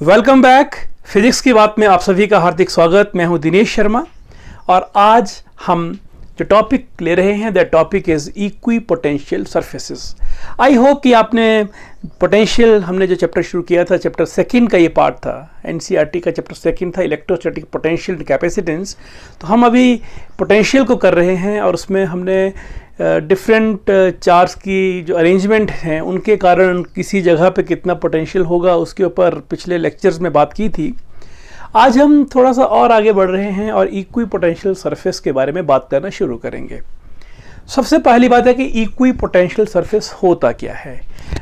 Welcome back. Physics की बात में आप सभी का हार्दिक स्वागत। मैं हूं दिनेश शर्मा और आज हम जो टॉपिक ले रहे हैं that topic is equipotential surfaces. I hope कि आपने पोटेंशियल, हमने जो चैप्टर शुरू किया था, चैप्टर सेकंड का ये पार्ट था, एनसीईआरटी का चैप्टर सेकंड था इलेक्ट्रोस्टैटिक पोटेंशियल कैपेसिटेंस। तो हम अभी पोटेंशियल को कर रहे हैं और उसमें हमने डिफरेंट चार्ज की जो अरेंजमेंट हैं उनके कारण किसी जगह पे कितना पोटेंशियल होगा उसके ऊपर पिछले लेक्चर्स में बात की थी। आज हम थोड़ा सा और आगे बढ़ रहे हैं और इक्विपोटेंशियल सरफेस के बारे में बात करना शुरू करेंगे। सबसे पहली बात है कि इक्विपोटेंशियल सरफेस होता क्या है।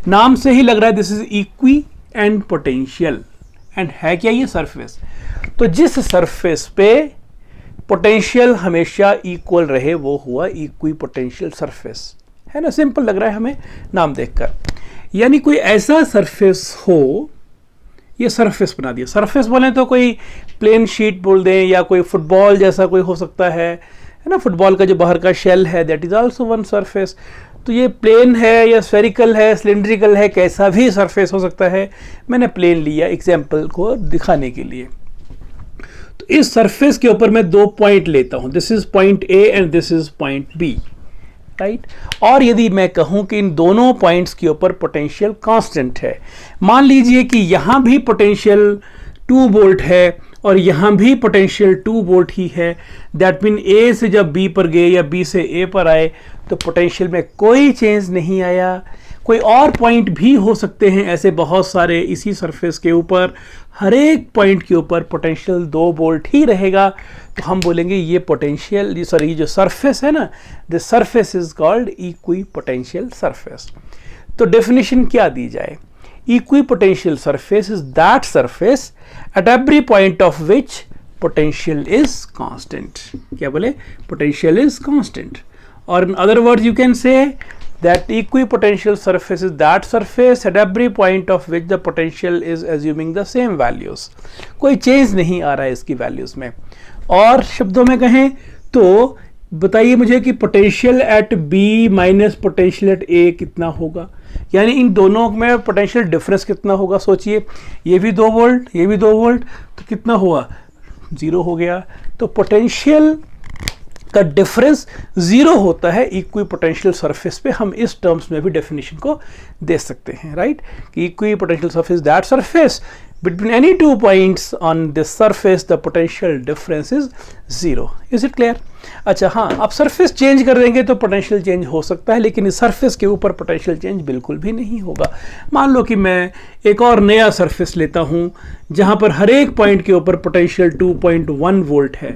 नाम से ही लग रहा है this is equi and potential, and है क्या ये सरफेस। तो जिस सरफेस पे पोटेंशियल हमेशा इक्वल रहे वो हुआ इक्विपोटेंशियल सरफेस, है ना। सिंपल लग रहा है हमें नाम देखकर। यानी कोई ऐसा सरफेस हो, ये सरफेस बना दिया। सरफेस बोले तो कोई प्लेन शीट बोल दें या कोई फुटबॉल जैसा कोई हो सकता है ना। फुटबॉल का जो बाहर का शेल है that is also one surface. तो ये प्लेन है या स्फेरिकल है, सिलिंड्रिकल है, कैसा भी सरफेस हो सकता है। मैंने प्लेन लिया एग्जाम्पल को दिखाने के लिए। तो इस सरफेस के ऊपर मैं दो पॉइंट लेता हूं, this is point A and this is point B, right. और यदि मैं कहूं कि इन दोनों पॉइंट्स के ऊपर पोटेंशियल कांस्टेंट है, मान लीजिए कि यहां भी पोटेंशियल 2 वोल्ट है और यहां भी पोटेंशियल 2 वोल्ट ही है, दैट मीन ए से जब बी पर गए या बी से ए पर आए तो पोटेंशियल में कोई चेंज नहीं आया। कोई और पॉइंट भी हो सकते हैं ऐसे बहुत सारे इसी सरफेस के ऊपर, हर एक पॉइंट के ऊपर पोटेंशियल 2 वोल्ट ही रहेगा। तो हम बोलेंगे ये पोटेंशियल, ये जो सरफेस है ना, this surface is called equipotential surface. तो डेफिनेशन क्या दी जाए। Equipotential surface is that surface at every point of which potential is constant. क्या बोले, पोटेंशियल इज कांस्टेंट। और in other words you can say that equipotential surface is that surface at every point of which the potential is assuming the same values। कोई change नहीं आ रहा है इसकी values में। और शब्दों में कहें तो बताइए मुझे कि potential at B minus potential at A कितना होगा, यानी इन दोनों में पोटेंशियल डिफरेंस कितना होगा। सोचिए, ये भी 2 वोल्ट, ये भी 2 वोल्ट, तो कितना हुआ, 0 हो गया। तो पोटेंशियल का डिफरेंस 0 होता है इक्विपोटेंशियल सरफेस पे। हम इस टर्म्स में भी डेफिनेशन को दे सकते हैं, राइट, कि equipotential surface that surface between any 2 points on this surface the potential difference is 0। Is it clear. अच्छा हाँ, अब सरफेस चेंज कर देंगे तो पोटेंशियल चेंज हो सकता है, लेकिन इस सरफेस के ऊपर पोटेंशियल चेंज बिल्कुल भी नहीं होगा। मान लो कि मैं एक और नया सरफेस लेता हूं जहां पर हर एक पॉइंट के ऊपर पोटेंशियल 2.1 वोल्ट है।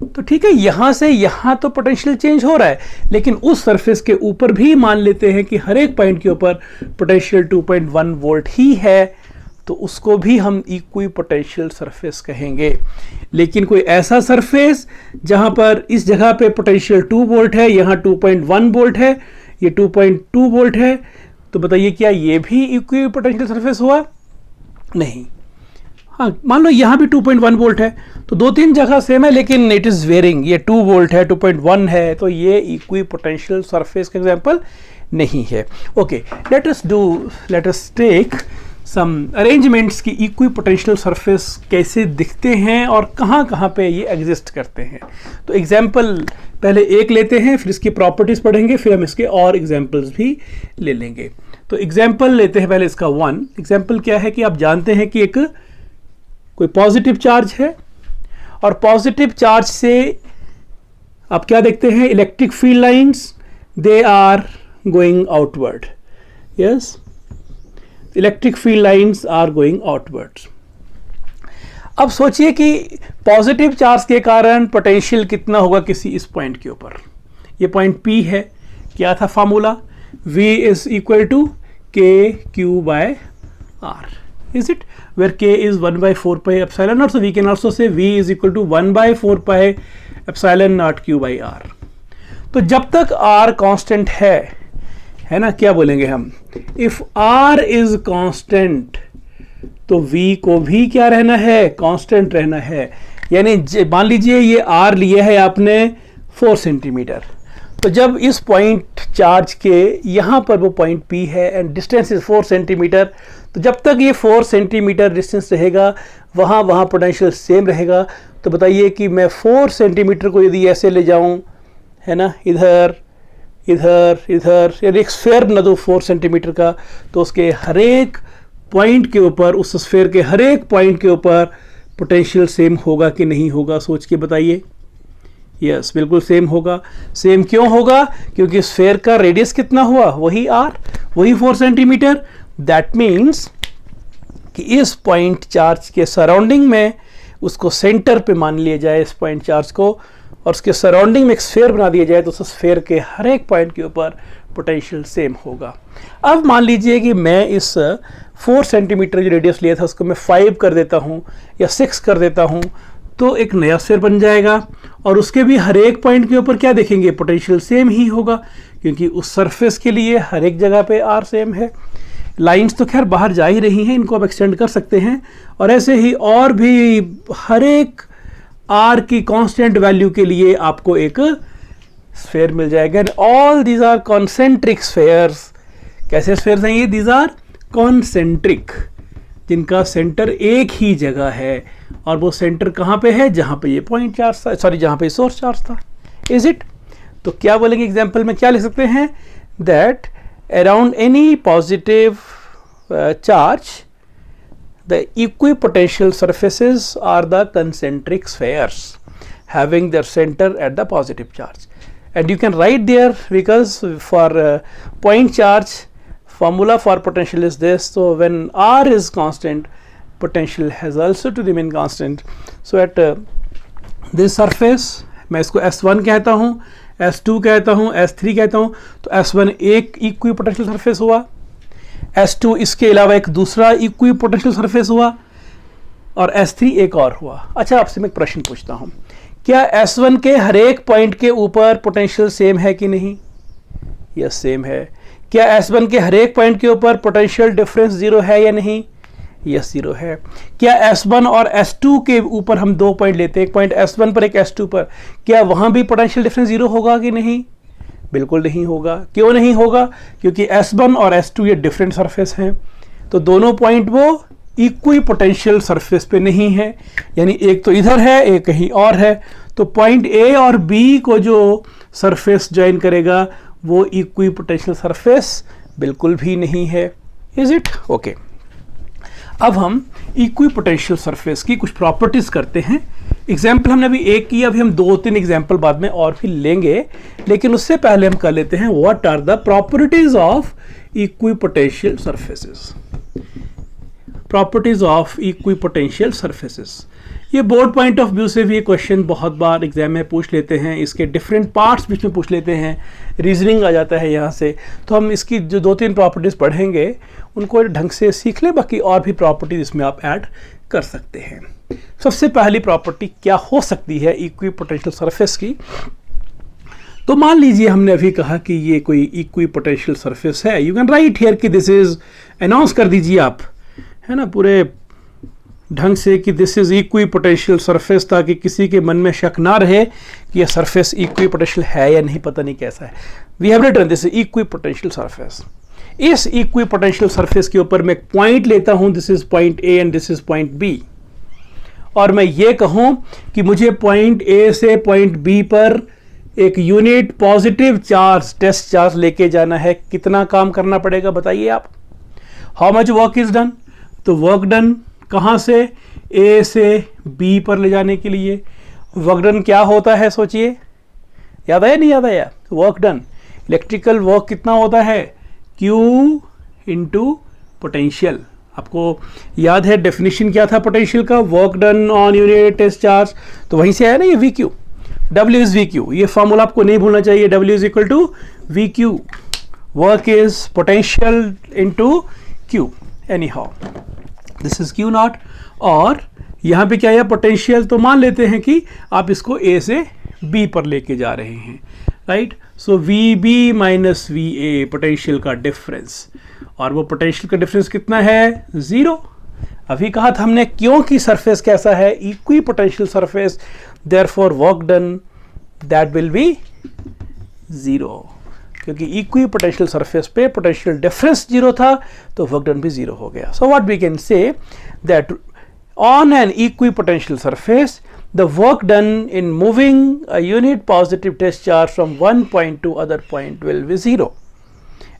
तो ठीक है, यहां से यहां तो पोटेंशियल चेंज हो रहा है, लेकिन उस सरफेस के ऊपर भी मान लेते हैं कि हर एक पॉइंट के ऊपर पोटेंशियल 2.1 वोल्ट ही है, तो उसको भी हम इक्विपोटेंशियल सरफेस कहेंगे। लेकिन कोई ऐसा सरफेस जहां पर इस जगह पे पोटेंशियल 2 वोल्ट है, यहां 2.1 वोल्ट है, ये 2.2 वोल्ट है, तो बताइए क्या ये भी इक्विपोटेंशियल सरफेस हुआ? नहीं। हाँ, मान लो यहाँ भी 2.1 वोल्ट है, तो 2-3 जगह सेम है, लेकिन इट इज़ वेरिंग। ये 2 वोल्ट है, 2.1 है, तो ये इक्विपोटेंशियल सरफेस का एग्जाम्पल नहीं है। Okay, let us take some arrangements की इक्विपोटेंशियल सरफेस कैसे दिखते हैं और कहाँ पे ये एग्जिस्ट करते हैं। तो एग्जाम्पल पहले एक लेते हैं, फिर इसकी प्रॉपर्टीज पढ़ेंगे, फिर हम इसके और एग्जाम्पल्स भी ले लेंगे। तो एग्जाम्पल लेते हैं पहले इसका 1। एग्जाम्पल क्या है कि आप जानते हैं कि एक कोई पॉजिटिव चार्ज है और पॉजिटिव चार्ज से आप क्या देखते हैं, electric field lines, they are going outward. Yes, electric field lines are going outwards. अब सोचिए कि पॉजिटिव चार्ज के कारण पोटेंशियल कितना होगा किसी इस पॉइंट के ऊपर। ये पॉइंट P है। क्या था formula, V is equal to K Q by R, is it, where k is 1/4 pi epsilon naught, so we can also say V is equal to 1/4 pi epsilon naught q by r। तो जब तक r constant है ना, क्या बोलेंगे हम, if r is constant तो V को भी क्या रहना है, कांस्टेंट रहना है। यानी मान लीजिए ये r लिया है आपने 4 सेंटीमीटर, तो जब इस पॉइंट चार्ज के यहाँ पर वो पॉइंट P है एंड डिस्टेंस इज 4 सेंटीमीटर, तो जब तक ये 4 सेंटीमीटर डिस्टेंस रहेगा वहाँ पोटेंशियल सेम रहेगा। तो बताइए कि मैं 4 सेंटीमीटर को यदि ऐसे ले जाऊँ, है ना, इधर इधर इधर, यदि एक स्फेयर बना दो 4 सेंटीमीटर का, तो उसके हर एक पॉइंट के ऊपर, उस स्फेयर के हर एक पॉइंट के ऊपर पोटेंशियल सेम होगा कि नहीं होगा, सोच के बताइए। यस, बिल्कुल सेम होगा। सेम क्यों होगा? क्योंकि स्फेयर का रेडियस कितना हुआ, वही r, वही 4 सेंटीमीटर। दैट मीन्स कि इस पॉइंट चार्ज के सराउंडिंग में उसको सेंटर पे मान लिया जाए, इस पॉइंट चार्ज को, और उसके सराउंडिंग में एक स्फेयर बना दिया जाए, तो उस स्फेयर के हर एक पॉइंट के ऊपर पोटेंशियल सेम होगा। अब मान लीजिए कि मैं इस 4 सेंटीमीटर जो रेडियस लिया था उसको मैं 5 कर देता हूँ या 6 कर देता हूँ, तो एक नया स्फेयर बन जाएगा और उसके भी हर एक पॉइंट के ऊपर क्या देखेंगे, पोटेंशियल सेम ही होगा, क्योंकि उस सरफेस के लिए हर एक जगह पे r सेम है। लाइंस तो खैर बाहर जा ही रही हैं, इनको आप एक्सटेंड कर सकते हैं, और ऐसे ही और भी हर एक r की कांस्टेंट वैल्यू के लिए आपको एक स्फेयर मिल जाएगा। All these are concentric spheres. कैसे स्फेयर्स हैं ये? दीज आर कॉन्सेंट्रिक, जिनका सेंटर एक ही जगह है, और वो सेंटर कहाँ पे है? जहाँ पे ये पॉइंट चार्ज था, सॉरी जहाँ पे सोर्स चार्ज था। Is it? तो क्या बोलेंगे एग्जाम्पल में, क्या लिख सकते हैं? That around any positive charge the equipotential surfaces are the concentric spheres having their center at the positive charge. And you can write there, because for point charge formula for potential is this. So when r is constant, potential has also to remain constant. So at this surface, मैं इसको S1 कहता हूँ, S2 कहता हूँ, S3 कहता हूँ, तो S1 एक इक्विपोटेंशियल सरफेस हुआ, S2 इसके अलावा एक दूसरा इक्विपोटेंशियल सरफेस हुआ, और S3 एक और हुआ। अच्छा, आपसे मैं एक प्रश्न पूछता हूँ, क्या S1 के हर एक पॉइंट के ऊपर पोटेंशियल सेम है कि नहीं? यस, सेम है। क्या S1 के हर एक पॉइंट के ऊपर पोटेंशियल डिफरेंस 0 है या नहीं? यस, 0 है। क्या S1 और S2 के ऊपर हम 2 पॉइंट लेते हैं, एक पॉइंट S1 पर एक S2 पर, क्या वहां भी पोटेंशियल डिफरेंस 0 होगा कि नहीं? बिल्कुल नहीं होगा। क्यों नहीं होगा? क्योंकि S1 और S2 ये डिफरेंट सरफेस हैं, तो दोनों पॉइंट वो इक्वी पोटेंशियल सरफेस पे नहीं है, यानी एक तो इधर है, एक कहीं और है। तो पॉइंट A और B को जो सरफेस ज्वाइन करेगा वो इक्वी पोटेंशियल सरफेस बिल्कुल भी नहीं है। Is it? ओके। अब हम इक्वी पोटेंशियल सरफेस की कुछ प्रॉपर्टीज करते हैं। एग्जाम्पल हमने अभी एक किया, अभी हम 2-3 एग्जाम्पल बाद में और भी लेंगे, लेकिन उससे पहले हम कर लेते हैं what are the properties of equipotential surfaces. Properties of equipotential surfaces, ये बोर्ड पॉइंट ऑफ व्यू से भी ये क्वेश्चन बहुत बार एग्जाम में पूछ लेते हैं, इसके डिफरेंट पार्ट्स बीच में पूछ लेते हैं, रीजनिंग आ जाता है यहाँ से। तो हम इसकी जो 2-3 प्रॉपर्टीज पढ़ेंगे उनको ढंग से सीख लें, बाकी और भी प्रॉपर्टीज इसमें आप ऐड कर सकते हैं। सबसे पहली प्रॉपर्टी क्या हो सकती है इक्विपोटेंशियल सरफेस की? तो मान लीजिए हमने अभी कहा कि ये कोई इक्विपोटेंशियल सरफेस है। यू कैन राइट हियर कि दिस इज, अनाउंस कर दीजिए आप, है ना, पूरे ढंग से कि दिस इज इक्विपोटेंशियल सरफेस, ताकि किसी के मन में शक ना रहे कि यह सरफेस इक्विपोटेंशियल है या नहीं, पता नहीं कैसा है। We have written this is equipotential surface. इस इक्विपोटेंशियल सरफेस के ऊपर मैं एक पॉइंट लेता हूं, this is point A and this is point B, और मैं ये कहूं कि मुझे पॉइंट A से पॉइंट B पर एक unit positive charge, test charge लेके जाना है। कितना काम करना पड़ेगा बताइए आप? How much work is done? तो वर्क डन कहां से? A से B पर ले जाने के लिए। वर्क डन क्या होता है सोचिए, याद आया नहीं याद आया? वर्क डन, इलेक्ट्रिकल वर्क कितना होता है? Q into potential. आपको याद है डेफिनेशन क्या था पोटेंशियल का? Work done on unit test charge, तो वहीं से आया ना ये VQ। W इज VQ, ये फॉर्मूला आपको नहीं भूलना चाहिए। W is equal to VQ, work is potential into Q। Anyhow this is Q naught, और यहाँ पे क्या है? पोटेंशियल। तो मान लेते हैं कि आप इसको A से B पर लेके जा रहे हैं, राइट? सो VB माइनस VA पोटेंशियल का डिफरेंस, और वो पोटेंशियल का डिफरेंस कितना है? 0। अभी कहा था हमने, क्योंकि सरफेस कैसा है? Equipotential surface, therefore work done that will be 0, क्योंकि इक्वी पोटेंशियल सरफेस पे पोटेंशियल डिफरेंस 0 था तो वर्क डन भी 0 हो गया. So what we can say that on an equipotential surface the work done in moving a unit positive test charge from one point to other point will be 0.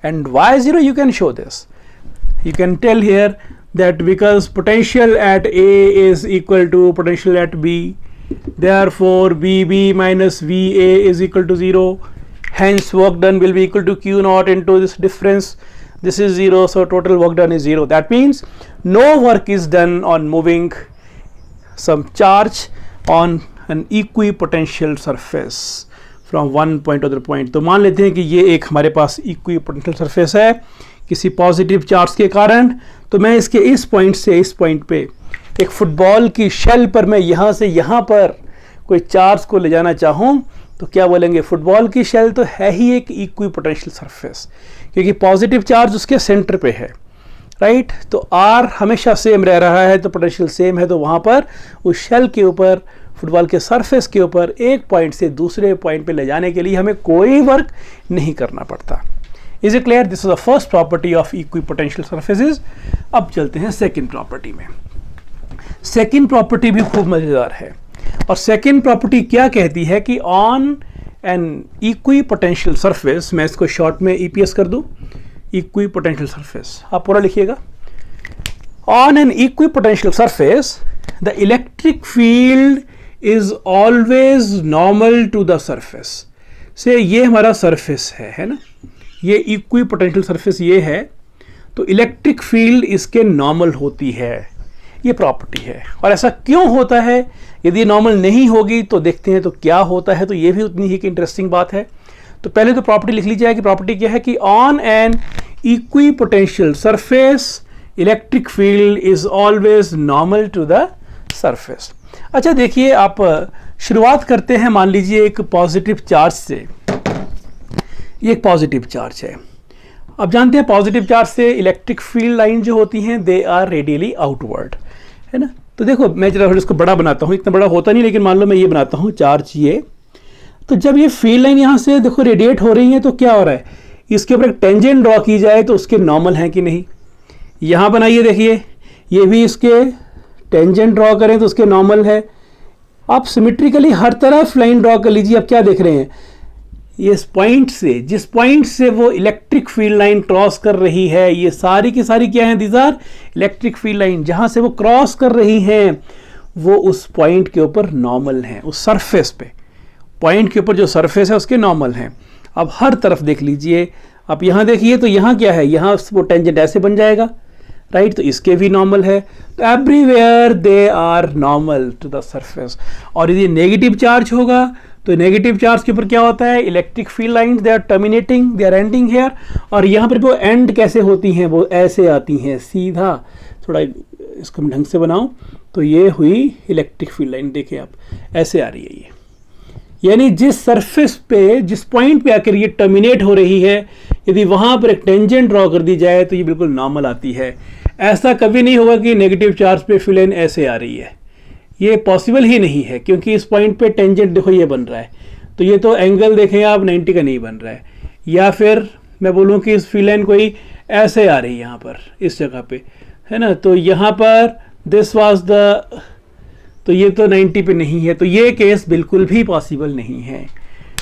And why 0? You can show this. You can tell here that because potential at A is equal to potential at B, therefore VB minus VA is equal to 0. Hence work done will be equal to Q naught into this difference. This is 0, so total work done is 0. That means no work is done on moving some charge on an equipotential surface from one point to other point. तो मान लेते हैं कि ये एक हमारे पास equipotential surface है किसी पॉजिटिव चार्ज के कारण. तो मैं इसके इस पॉइंट से इस पॉइंट पे एक फुटबॉल की शेल पर मैं यहाँ से यहाँ पर कोई चार्ज को ले जाना चाहूँ तो क्या बोलेंगे, फुटबॉल की शेल तो है ही एक इक्विपोटेंशियल सरफेस क्योंकि पॉजिटिव चार्ज उसके सेंटर पे है, राइट. तो आर हमेशा सेम रह रहा है तो पोटेंशियल सेम है, तो वहाँ पर उस शेल के ऊपर फुटबॉल के सरफेस के ऊपर एक पॉइंट से दूसरे पॉइंट पे ले जाने के लिए हमें कोई वर्क नहीं करना पड़ता. Is it clear? This is the first property of equipotential surfaces. अब चलते हैं सेकंड प्रॉपर्टी में. सेकंड प्रॉपर्टी भी खूब मजेदार है और सेकंड प्रॉपर्टी क्या कहती है कि ऑन एन इक्विपोटेंशियल सरफेस, मैं इसको शॉर्ट में ईपीएस कर दूं, इक्विपोटेंशियल सरफेस, आप पूरा लिखिएगा. On an equipotential surface the electric field is always normal to the surface. से ये हमारा सरफेस है ना, ये इक्विपोटेंशियल सरफेस ये है, तो इलेक्ट्रिक फील्ड इसके नॉर्मल होती है. ये प्रॉपर्टी है. और ऐसा क्यों होता है? यदि नॉर्मल नहीं होगी तो देखते हैं तो क्या होता है. तो ये भी उतनी ही इंटरेस्टिंग बात है. तो पहले तो प्रॉपर्टी लिख लीजिए कि प्रॉपर्टी क्या है कि on an equipotential surface electric field is always normal to the surface. अच्छा देखिए, आप शुरुआत करते हैं, मान लीजिए एक पॉजिटिव चार्ज से. ये एक पॉजिटिव चार्ज है. अब जानते हैं पॉजिटिव चार्ज से इलेक्ट्रिक फील्ड लाइन जो होती हैं दे आर रेडियली आउटवर्ड, है ना. तो देखो मैं जरा इसको बड़ा बनाता हूँ, इतना बड़ा होता नहीं लेकिन मान लो मैं ये बनाता हूँ चार्ज ये. तो जब ये फील्ड लाइन यहाँ से देखो रेडिएट हो रही है तो क्या हो रहा है, इसके ऊपर एक टेंजेंट ड्रॉ की जाए तो उसके नॉर्मल हैं कि नहीं. यहाँ बनाइए, देखिए ये भी इसके टेंजेंट ड्रॉ करें तो उसके नॉर्मल है. आप सिमेट्रिकली हर तरफ लाइन ड्रॉ कर लीजिए. अब क्या देख रहे हैं, इस पॉइंट से, जिस पॉइंट से वो इलेक्ट्रिक फील्ड लाइन क्रॉस कर रही है, ये सारी की सारी क्या हैं, these are electric field line. जहां से वो क्रॉस कर रही हैं वो उस पॉइंट के ऊपर नॉर्मल हैं, उस सरफेस पे, पॉइंट के ऊपर जो सरफेस है उसके नॉर्मल हैं. अब हर तरफ देख लीजिए, आप यहाँ देखिए तो यहाँ क्या है, यहाँ वो टेंजेंट ऐसे बन जाएगा, राइट. तो इसके भी नॉर्मल है. तो everywhere they are normal to the surface. और यदि नेगेटिव चार्ज होगा तो नेगेटिव चार्ज के ऊपर क्या होता है, electric field lines they are terminating, they are ending here. और यहाँ पर वो एंड कैसे होती हैं, वो ऐसे आती हैं सीधा. थोड़ा इसको मैं ढंग से बनाऊं तो ये हुई इलेक्ट्रिक फील्ड लाइन. देखिए आप ऐसे आ रही है ये, यानी जिस सरफेस पे, जिस पॉइंट पे आकर ये टर्मिनेट हो रही है, यदि वहाँ पर एक टेंजेंट ड्रॉ कर दी जाए तो ये बिल्कुल नॉर्मल आती है. ऐसा कभी नहीं होगा कि नेगेटिव चार्ज पे फील्ड लाइन ऐसे आ रही है, ये पॉसिबल ही नहीं है क्योंकि इस पॉइंट पे टेंजेंट देखो ये बन रहा है. तो ये तो एंगल देखें आप 90 का नहीं बन रहा है. या फिर मैं बोलूँ कि इस फील्ड लाइन कोई ऐसे आ रही है यहाँ पर इस जगह पे, है ना. तो यहाँ पर दिस वाज द, तो ये तो 90 पे नहीं है. तो ये केस बिल्कुल भी पॉसिबल नहीं है.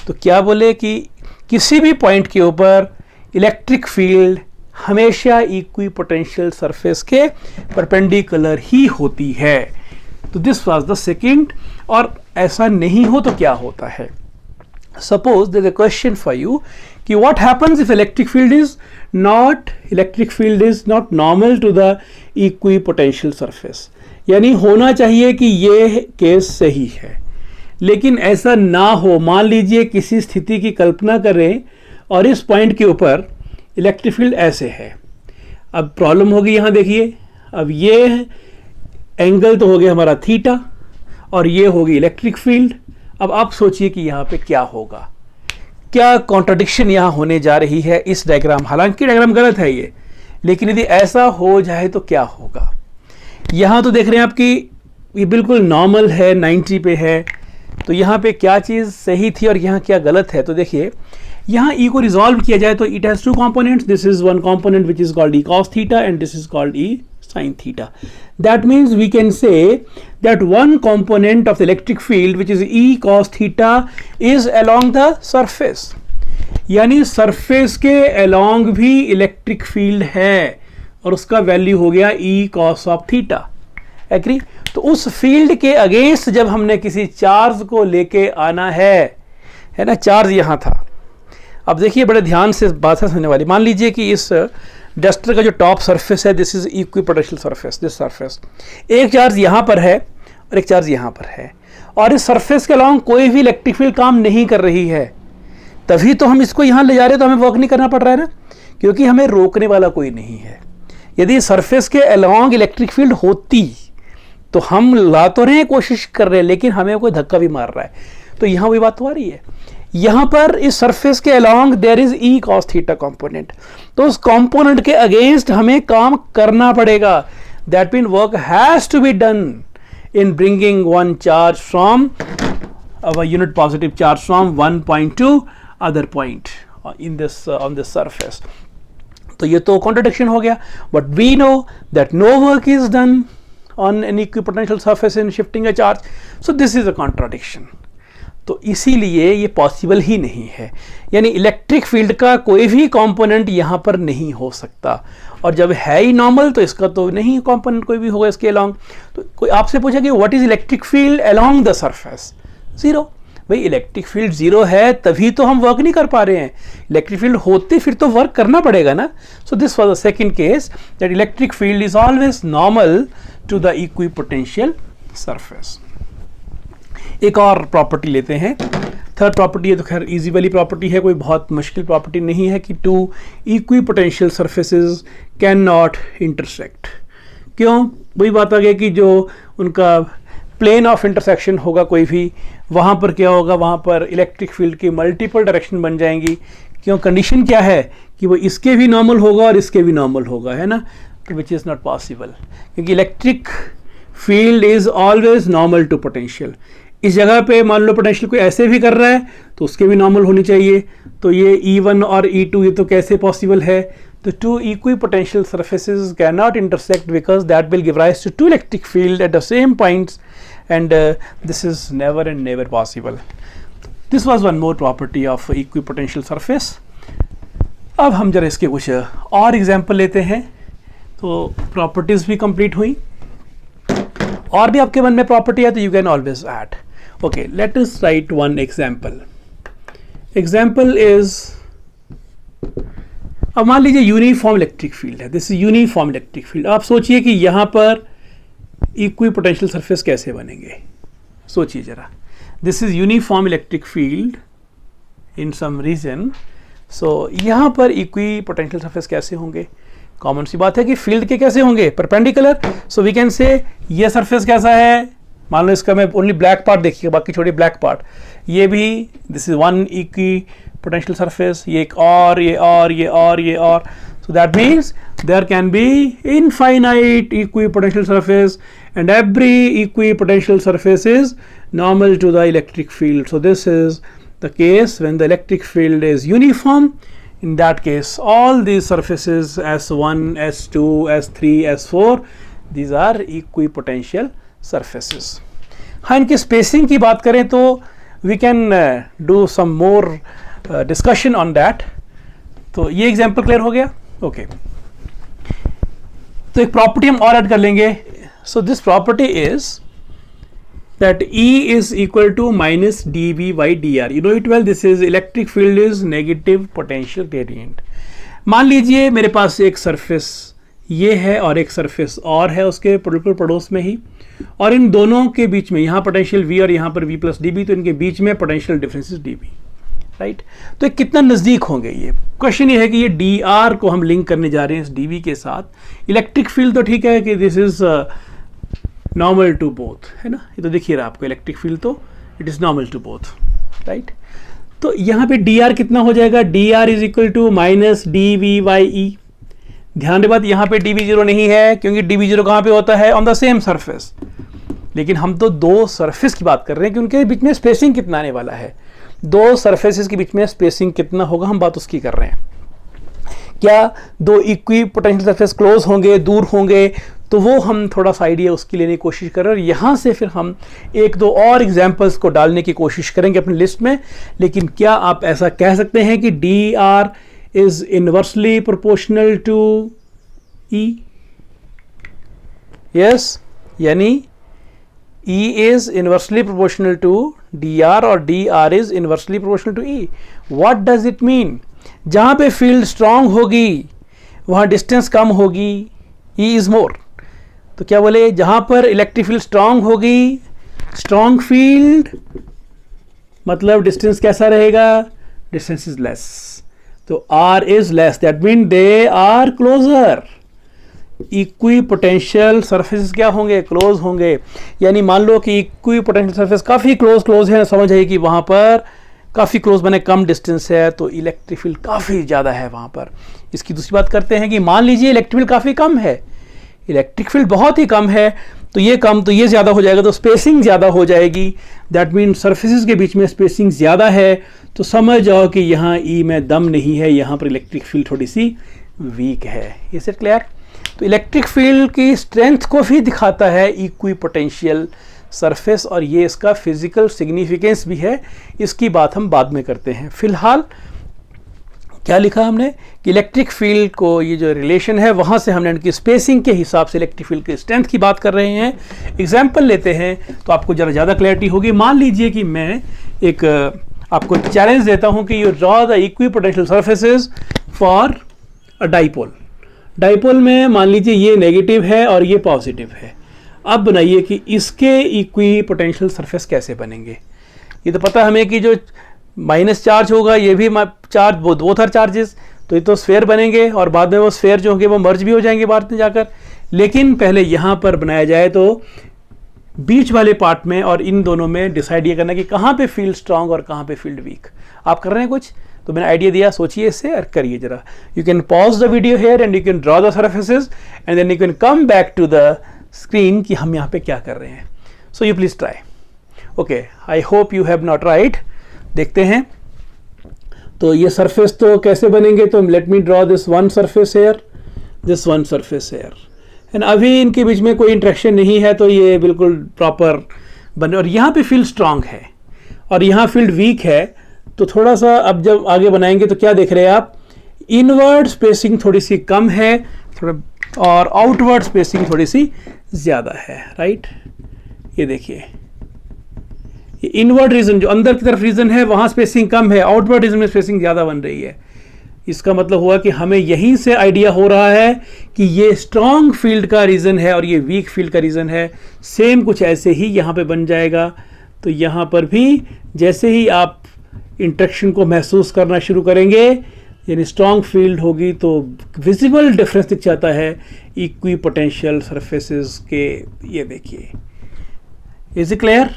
तो क्या बोले कि किसी भी पॉइंट के ऊपर इलेक्ट्रिक फील्ड हमेशा इक्विपोटेंशियल सरफेस के परपेंडिकुलर ही होती है. तो दिस वाज द सेकंड. और ऐसा नहीं हो तो क्या होता है, suppose there is a question for you कि what happens if electric field is not normal to the equipotential surface. यानी होना चाहिए कि ये केस सही है, लेकिन ऐसा ना हो. मान लीजिए किसी स्थिति की कल्पना करें और इस पॉइंट के ऊपर इलेक्ट्रिक फील्ड ऐसे है. अब प्रॉब्लम होगी, यहाँ देखिए, अब ये एंगल तो हो गया हमारा थीटा और ये होगी इलेक्ट्रिक फील्ड. अब आप सोचिए कि यहाँ पे क्या होगा, क्या कॉन्ट्रडिक्शन यहाँ होने जा रही है इस डायग्राम. हालांकि डायग्राम गलत है ये, लेकिन यदि ऐसा हो जाए तो क्या होगा. यहाँ तो देख रहे हैं आपकी ये बिल्कुल नॉर्मल है, 90 पे है. तो यहाँ पे क्या चीज़ सही थी और यहाँ क्या गलत है. तो देखिए यहाँ ई को रिजॉल्व किया जाए तो it has two components. This is one component which is called E cos theta and this is called E sin theta. That means we can say that one component of the electric field which is E cos theta is along the surface. यानी surface के along भी electric field है और उसका value हो गया E cos of theta. Agree? तो उस फील्ड के अगेंस्ट जब हमने किसी चार्ज को लेके आना है ना, चार्ज यहाँ था. अब देखिए बड़े ध्यान से बात है समझने वाली. मान लीजिए कि इस डस्टर का जो टॉप सरफेस है, this is equipotential surface. This surface, एक चार्ज यहाँ पर है और एक चार्ज यहाँ पर है, और इस सरफेस के अलॉन्ग कोई भी इलेक्ट्रिक फील्ड काम नहीं कर रही है. तभी तो हम इसको यहाँ ले जा रहे हैं, तो हमें वर्क नहीं करना पड़ रहा है ना, क्योंकि हमें रोकने वाला कोई नहीं है. यदि सरफेस के अलॉन्ग इलेक्ट्रिक फील्ड होती तो हम ला तो रहे हैं, कोशिश कर रहे हैं, लेकिन हमें कोई धक्का भी मार रहा है. तो यहाँ वही बात तो आ रही है. यहाँ पर इस सरफेस के along there is E cos theta component, तो उस कंपोनेंट के अगेंस्ट हमें काम करना पड़ेगा. That mean work has to be done in bringing one charge from unit positive charge from one point to other point in this on this surface. तो ये तो कॉन्ट्रडिक्शन हो गया. But we know that no work is done on an equipotential surface in shifting a charge. So this is a contradiction. तो इसीलिए ये possible ही नहीं है. यानी इलेक्ट्रिक फील्ड का कोई भी कंपोनेंट यहाँ पर नहीं हो सकता, और जब है ही नॉर्मल तो इसका तो नहीं कंपोनेंट कोई भी होगा इसके अलॉन्ग. तो कोई आपसे पूछा कि what is electric field along the surface? Zero. भाई इलेक्ट्रिक फील्ड जीरो है तभी तो हम वर्क नहीं कर पा रहे हैं. इलेक्ट्रिक फील्ड होते फिर तो वर्क करना पड़ेगा ना. So this was the second case that electric field is always normal to the equipotential surface. एक और प्रॉपर्टी लेते हैं, थर्ड प्रॉपर्टी. है तो खैर इजी वाली प्रॉपर्टी है, कोई बहुत मुश्किल प्रॉपर्टी नहीं है कि two equipotential surfaces can not intersect. क्यों? वही बात आ गई कि जो उनका प्लेन ऑफ इंटरसेक्शन होगा कोई भी, वहाँ पर क्या होगा, वहाँ पर इलेक्ट्रिक फील्ड की मल्टीपल डायरेक्शन बन जाएंगी. क्यों? कंडीशन क्या है कि वो इसके भी नॉर्मल होगा और इसके भी नॉर्मल होगा, है ना, विच इज़ नॉट पॉसिबल, क्योंकि electric field is always normal to potential. इस जगह पे मान लो पोटेंशियल कोई ऐसे भी कर रहा है तो उसके भी नॉर्मल होनी चाहिए. तो ये E1 और E2 ये तो कैसे पॉसिबल है? तो two equipotential surfaces can not intersect because that will give rise to two electric field at the same points, and this is never and never possible. This was one more property of equipotential surface. अब हम जरा इसके कुछ और example लेते हैं. तो properties भी कंप्लीट हुई, और भी आपके मन में प्रॉपर्टी है तो you can always add. Okay, let us write one example. Example is, अब मान लीजिए यूनिफॉर्म इलेक्ट्रिक फील्ड है. This is uniform electric field. आप सोचिए कि यहाँ पर इक्विपोटेंशियल सरफेस कैसे बनेंगे. सोचिए जरा. This is uniform electric field in some region. So यहाँ पर इक्विपोटेंशियल सरफेस कैसे होंगे? कॉमन सी बात है कि फील्ड के कैसे होंगे? परपेंडिकुलर. सो वी कैन से ये सरफेस कैसा है, मान लो इसका मैं ओनली ब्लैक पार्ट देखिए, बाकी छोड़िए ब्लैक पार्ट. ये भी this is one equipotential surface, ये एक और, ये और, ये और, ये और. So that means there can be infinite equipotential surface and every equipotential surface is normal to the electric field. So this is the case when the electric field is uniform. In that case, all these surfaces S1, S2, S3, S4, these are equipotential surfaces. हाँ, इनकी spacing की बात करें तो we can do some more discussion on that. तो ये example clear हो गया. ओके, तो एक प्रॉपर्टी हम और ऐड कर लेंगे. So this property is that E is equal to minus dV by dr. You know it well. This is electric field is negative potential gradient. मान लीजिए मेरे पास एक सरफेस ये है और एक सरफेस और है उसके बिल्कुल पड़ोस में ही, और इन दोनों के बीच में यहाँ पोटेंशियल V और यहाँ पर V प्लस dB, तो इनके बीच में potential difference is dB, right. तो कितना नज़दीक होंगे ये? क्वेश्चन ये है कि ये dr को हम लिंक करने जा रहे हैं इस dV के साथ. इलेक्ट्रिक फील्ड तो ठीक है कि this is normal to both, है ना. ये तो देखिए रहा आपको इलेक्ट्रिक फील्ड तो it is normal to both, right. तो यहाँ पे dr कितना हो जाएगा? dr is equal to minus dV by E. ध्यान दे बात, यहाँ पे dV जीरो नहीं है क्योंकि dV जीरो कहाँ पे होता है? On the same surface. लेकिन हम तो दो सरफेस की बात कर रहे हैं कि उनके बीच में स्पेसिंग कितना आने वाला है. दो सरफेसेस के बीच में स्पेसिंग कितना होगा, हम बात उसकी कर रहे हैं। क्या दो इक्वी पोटेंशियल सरफेस क्लोज होंगे, दूर होंगे, तो वो हम थोड़ा सा आइडिया उसकी लेने की कोशिश कर रहे हैं। और यहाँ से फिर हम एक दो और एग्जांपल्स को डालने की कोशिश करेंगे अपनी लिस्ट में। लेकिन क्या आप ऐसा कह सकते हैं कि d r is inversely proportional to E? Yes, यानी E is inversely proportional to dr और dr is inversely proportional to E. What does it mean? जहाँ पे फील्ड स्ट्रांग होगी वहाँ डिस्टेंस कम होगी, E is more. तो क्या बोले, जहाँ पर इलेक्ट्रिक फील्ड स्ट्रांग होगी, स्ट्रांग फील्ड मतलब डिस्टेंस कैसा रहेगा, डिस्टेंस इज लेस, तो R is less, that means they are closer. Equi potential surfaces क्या होंगे, क्लोज होंगे। यानी मान लो कि इक्वी पोटेंशियल सरफेस काफ़ी क्लोज है, समझ है कि वहाँ पर काफ़ी क्लोज बने, कम डिस्टेंस है, तो इलेक्ट्रिक फील्ड काफ़ी ज़्यादा है वहाँ पर। इसकी दूसरी बात करते हैं कि मान लीजिए इलेक्ट्रिक फील्ड काफ़ी कम है, इलेक्ट्रिक फील्ड बहुत ही कम है, तो ये कम तो ये ज़्यादा हो जाएगा, तो स्पेसिंग ज़्यादा हो जाएगी। दैट मीन सरफेसेस के बीच में स्पेसिंग ज़्यादा है, तो समझ जाओ कि यहाँ ई में दम नहीं है, यहाँ पर इलेक्ट्रिक फील्ड थोड़ी सी वीक है। Is it clear? तो इलेक्ट्रिक फील्ड की स्ट्रेंथ को भी दिखाता है इक्वी पोटेंशियल सरफेस, और ये इसका फिजिकल सिग्निफिकेंस भी है। इसकी बात हम बाद में करते हैं। फिलहाल क्या लिखा हमने कि इलेक्ट्रिक फील्ड को ये जो रिलेशन है वहाँ से हमने इनकी स्पेसिंग के हिसाब से इलेक्ट्रिक फील्ड की स्ट्रेंथ की बात कर रहे हैं। एग्जाम्पल लेते हैं तो आपको ज़रा ज़्यादा क्लैरिटी होगी। मान लीजिए कि मैं एक आपको चैलेंज देता हूँ कि you draw the equipotential surfaces for a dipole. Dipole में मान लीजिए ये नेगेटिव है और ये पॉजिटिव है। अब बनाइए कि इसके इक्वी पोटेंशियल सरफेस कैसे बनेंगे। ये तो पता हमें कि जो माइनस चार्ज होगा ये भी चार्ज, बोथ आर चार्जेस, तो ये तो स्फेयर बनेंगे और बाद में वो स्फेयर जो होंगे वो मर्ज भी हो जाएंगे बाद में जाकर। लेकिन पहले यहाँ पर बनाया जाए तो बीच वाले पार्ट में और इन दोनों में डिसाइड ये करना कि कहाँ पे फील्ड स्ट्रांग और कहाँ पे फील्ड वीक। आप कर रहे हैं कुछ, तो मैंने आइडिया दिया, सोचिए इससे और करिए जरा। You can pause the video here and you can draw the surfaces and then you can come back to the screen कि हम यहाँ पे क्या कर रहे हैं। So you please try. Okay, I hope you have not tried. देखते हैं तो ये सरफेस तो कैसे बनेंगे। तो let me draw this one surface here, this one surface here, and अभी इनके बीच में कोई इंट्रैक्शन नहीं है, तो ये बिल्कुल प्रॉपर बने। और यहाँ पे फील्ड स्ट्रांग है और यहाँ फील्ड वीक है, तो थोड़ा सा अब जब आगे बनाएंगे तो क्या देख रहे हैं आप, इनवर्ड स्पेसिंग थोड़ी सी कम है थोड़ा, और आउटवर्ड स्पेसिंग थोड़ी सी ज़्यादा है, राइट। ये देखिए, ये इनवर्ड रीजन जो अंदर की तरफ रीजन है वहाँ स्पेसिंग कम है, आउटवर्ड रीजन में स्पेसिंग ज़्यादा बन रही है। इसका मतलब हुआ कि हमें यहीं से आइडिया हो रहा है कि ये स्ट्रॉन्ग फील्ड का रीजन है और ये वीक फील्ड का रीजन है। सेम कुछ ऐसे ही यहाँ पे बन जाएगा। तो यहाँ पर भी जैसे ही आप इंट्रैक्शन को महसूस करना शुरू करेंगे, यानी स्ट्रॉन्ग फील्ड होगी, तो विजिबल डिफरेंस दिख जाता है इक्वी पोटेंशियल सरफेसेस के। ये देखिए, is it clear?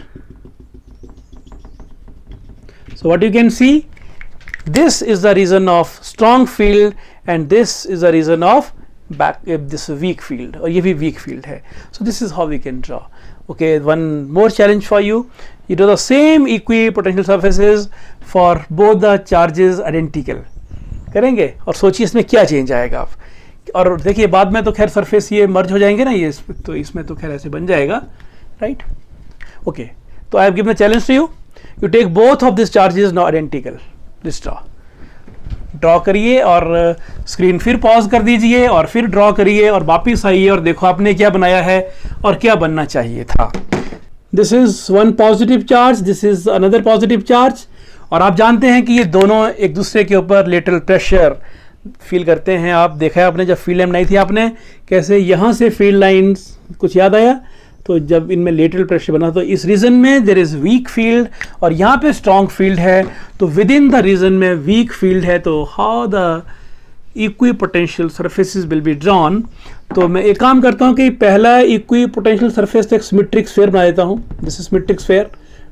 So what you can see, this is the reason of strong field and this is the reason of this weak field, और ये भी weak field है। So this is how we can draw. Okay, one more challenge for you. You draw the same equipotential surfaces for both the charges identical. करेंगे और सोचिए इसमें क्या change आएगा आप। और देखिए बाद में तो खैर सरफेस ये मर्ज हो जाएंगे ना, ये तो इसमें तो खैर ऐसे बन जाएगा, राइट। ओके, तो I have given a challenge to you. You take both of this charges now identical. ड्रॉ करिए और स्क्रीन फिर पॉज कर दीजिए और फिर ड्रॉ करिए और वापिस आइए और देखो आपने क्या बनाया है और क्या बनना चाहिए था। This is one positive charge, this is another positive charge, और आप जानते हैं कि ये दोनों एक दूसरे के ऊपर लेटरल प्रेशर फील करते हैं। आप देखा है आपने जब फील्ड लाइन बनाई थी आपने, कैसे यहाँ से फील्ड लाइंस, कुछ याद आया? तो जब इनमें लेटरल प्रेशर बना तो इस रीजन में देयर इज वीक फील्ड और यहाँ पे स्ट्रॉन्ग फील्ड है, तो विद इन द रीजन में वीक फील्ड है। तो how the equipotential surfaces will be drawn. तो मैं एक काम करता हूँ कि पहला इक्वी पोटेंशियल सरफेस एक सिमेट्रिक स्फीयर बना देता हूँ। This is symmetric sphere,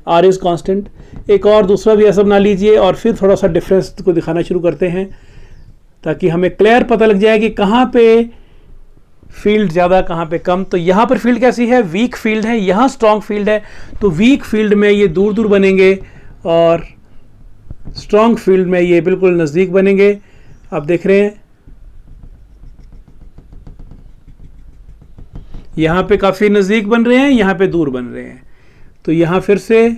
r is constant. एक और दूसरा भी ऐसा बना लीजिए और फिर थोड़ा सा डिफरेंस को दिखाना शुरू करते हैं ताकि हमें क्लियर पता लग जाए कि कहाँ पे फील्ड ज़्यादा कहाँ पे कम। तो यहाँ पर फील्ड कैसी है, वीक फील्ड है, यहाँ स्ट्रॉन्ग फील्ड है। तो वीक फील्ड में ये दूर दूर बनेंगे और स्ट्रॉन्ग फील्ड में ये बिल्कुल नज़दीक बनेंगे। आप देख रहे हैं यहाँ पे काफ़ी नज़दीक बन रहे हैं, यहाँ पे दूर बन रहे हैं। तो यहाँ फिर से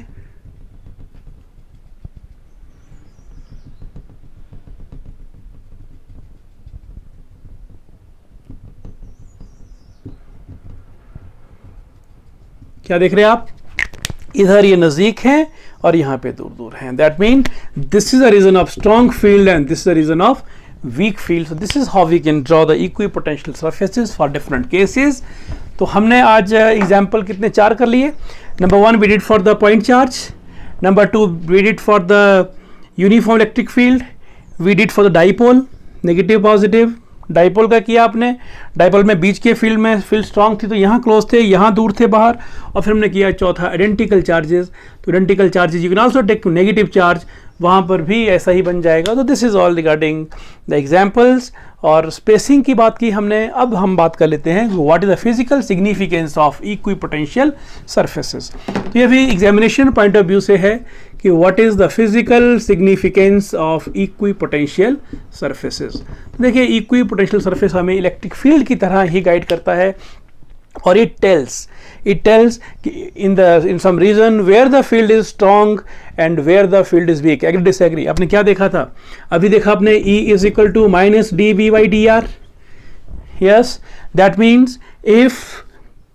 क्या देख रहे हैं आप, इधर ये नज़दीक हैं और यहाँ पे दूर दूर हैं। That mean this is a region of strong field and this is a region of weak field. So this is how we can draw the equipotential surfaces for different cases. तो हमने आज एग्जाम्पल कितने 4 कर लिए। Number 1 we did for the point charge, number 2 we did for the uniform electric field, we did for the dipole, negative positive। Dipole का किया आपने, dipole में बीच के फील्ड में फील्ड स्ट्रांग थी तो यहाँ क्लोज थे, यहाँ दूर थे बाहर। और फिर हमने किया चौथा आइडेंटिकल चार्जेस। तो identical charges you can also take negative charge, वहाँ पर भी ऐसा ही बन जाएगा। तो this is all regarding the examples. और स्पेसिंग की बात की हमने, अब हम बात कर लेते हैं what is the physical significance of equipotential surfaces. तो ये भी एग्जामिनेशन पॉइंट ऑफ व्यू से है कि what is the physical significance of equipotential surfaces. देखिए इक्विपोटेंशियल सरफेस हमें इलेक्ट्रिक फील्ड की तरह ही गाइड करता है और it tells in some region where the field is strong and where the field is weak. Agree disagree? आपने क्या देखा था अभी, देखा आपने E is equal to minus dV by dr. Yes, that means if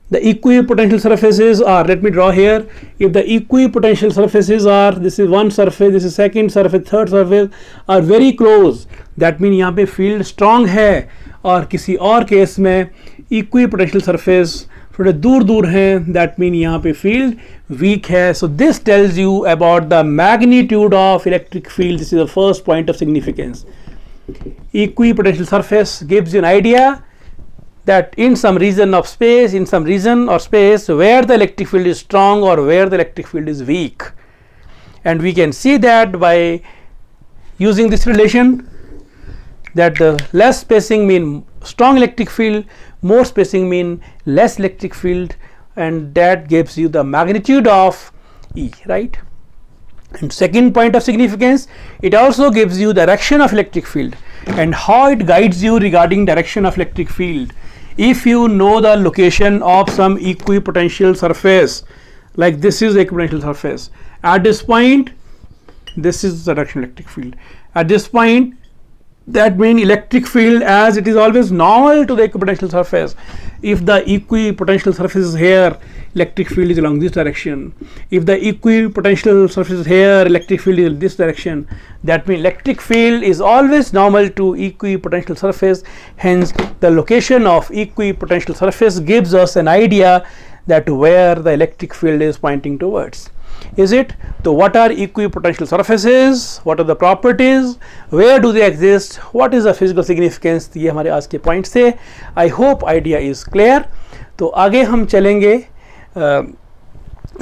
the equipotential surfaces are, let me draw here, if the equipotential surfaces are, this is one surface, this is second surface, third surface, are very close, that means यहाँ पे field strong है। और किसी और case में equipotential surface थोड़े दूर दूर हैं, दैट मीन यहाँ पे फील्ड वीक है। So this tells you about the magnitude of electric field. This is the first point of significance. Equipotential surface gives you an idea that in some region of space, in some region or space where the electric field is strong or where the electric field is weak, and we can see that by using this relation, that the less spacing mean strong electric field, more spacing mean less electric field, and that gives you the magnitude of E, right? And second point of significance, it also gives you direction of electric field and how it guides you regarding direction of electric field. If you know the location of some equipotential surface, like this is the equipotential surface, at this point this is the direction of electric field, at this point, that means electric field as it is always normal to the equipotential surface. If the equipotential surface is here, electric field is along this direction. If the equipotential surface is here, electric field is in this direction. That means electric field is always normal to equipotential surface. Hence the location of equipotential surface gives us an idea that where the electric field is pointing towards. Is it? So what are equipotential surfaces? What are the properties? Where do they exist? What is the physical significance? ये हमारे आज के points थे। I hope idea is clear. तो आगे हम चलेंगे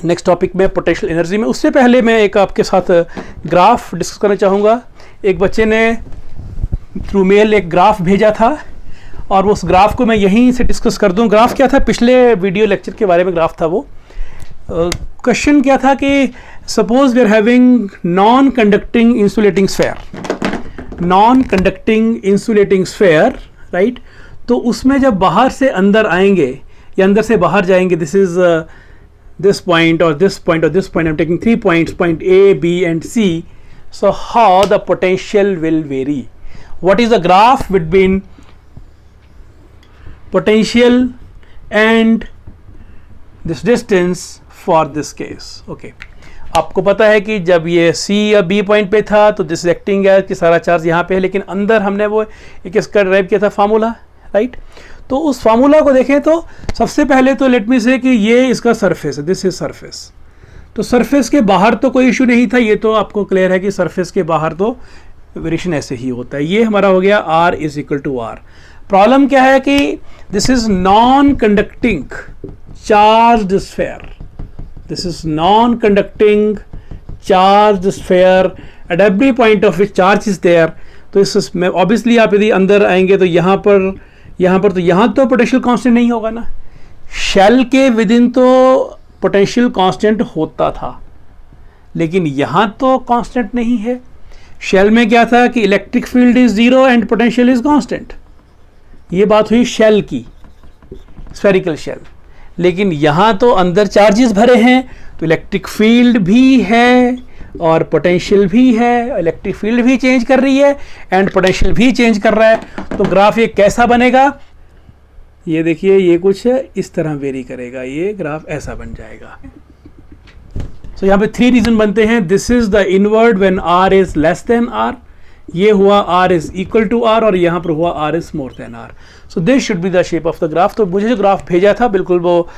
next topic में पोटेंशियल एनर्जी में। उससे पहले मैं एक आपके साथ ग्राफ डिस्कस करना चाहूँगा। एक बच्चे ने थ्रू मेल एक ग्राफ भेजा था और उस ग्राफ को मैं यहीं से डिस्कस कर दूँ। ग्राफ क्या था, पिछले वीडियो लेक्चर के बारे में ग्राफ था वो। क्वेश्चन क्या था कि suppose we are having non conducting insulating sphere, right. तो उसमें जब बाहर से अंदर आएंगे या अंदर से बाहर जाएंगे, this is this point or this point or this point, I'm taking 3 points, point A, B and C. So how the potential will vary? What is the graph between potential and this distance for this case? Okay, आपको पता है कि जब ये C या B point पे था तो दिस एक्टिंग है कि सारा चार्ज यहाँ पे है, लेकिन अंदर हमने वो एक इसका ड्राइव किया था फार्मूला, राइट। तो उस फार्मूला को देखें तो सबसे पहले तो लेट मी से कि ये इसका सरफेस है, दिस इज सरफेस। तो सरफेस के बाहर तो कोई इशू नहीं था, ये तो आपको क्लियर है कि सरफेस के बाहर तो वेरिएशन ऐसे ही होता है। ये हमारा हो गया R is equal to R। Problem क्या है कि this is non conducting charged sphere, this is non conducting charged sphere at every point of which charge is there. तो इसमें ऑब्वियसली आप यदि अंदर आएंगे तो यहाँ पर तो यहाँ तो पोटेंशियल कांस्टेंट नहीं होगा ना। शेल के विद इन तो पोटेंशियल कांस्टेंट होता था, लेकिन यहाँ तो कांस्टेंट नहीं है। शेल में क्या था कि electric field is zero and potential is constant. ये बात हुई शेल की, स्फेरिकल शेल। लेकिन यहाँ तो अंदर चार्जेस भरे हैं, तो इलेक्ट्रिक फील्ड भी है और पोटेंशियल भी है। इलेक्ट्रिक फील्ड भी चेंज कर रही है एंड पोटेंशियल भी चेंज कर रहा है। तो ग्राफ ये कैसा बनेगा, ये देखिए, ये कुछ इस तरह वेरी करेगा, ये ग्राफ ऐसा बन जाएगा। तो यहाँ पे 3 रीजन बनते हैं। This is the inward when r is less than r, ये हुआ r is equal to r, और यहाँ पर हुआ r is more than r। So this should be the shape of the graph. तो मुझे जो ग्राफ भेजा था बिल्कुल वो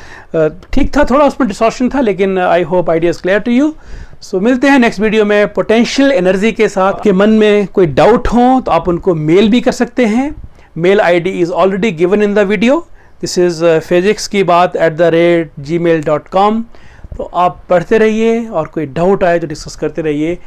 ठीक था, थोड़ा उसमें डिस्टॉर्शन था, लेकिन I hope idea is clear to you. So मिलते हैं नेक्स्ट वीडियो में पोटेंशियल एनर्जी के साथ। के मन में कोई डाउट हो तो आप उनको मेल भी कर सकते हैं। Mail ID is already given in the video. This is physics की बात @gmail.com। तो आप पढ़ते रहिए और कोई डाउट आए तो डिस्कस करते रहिए।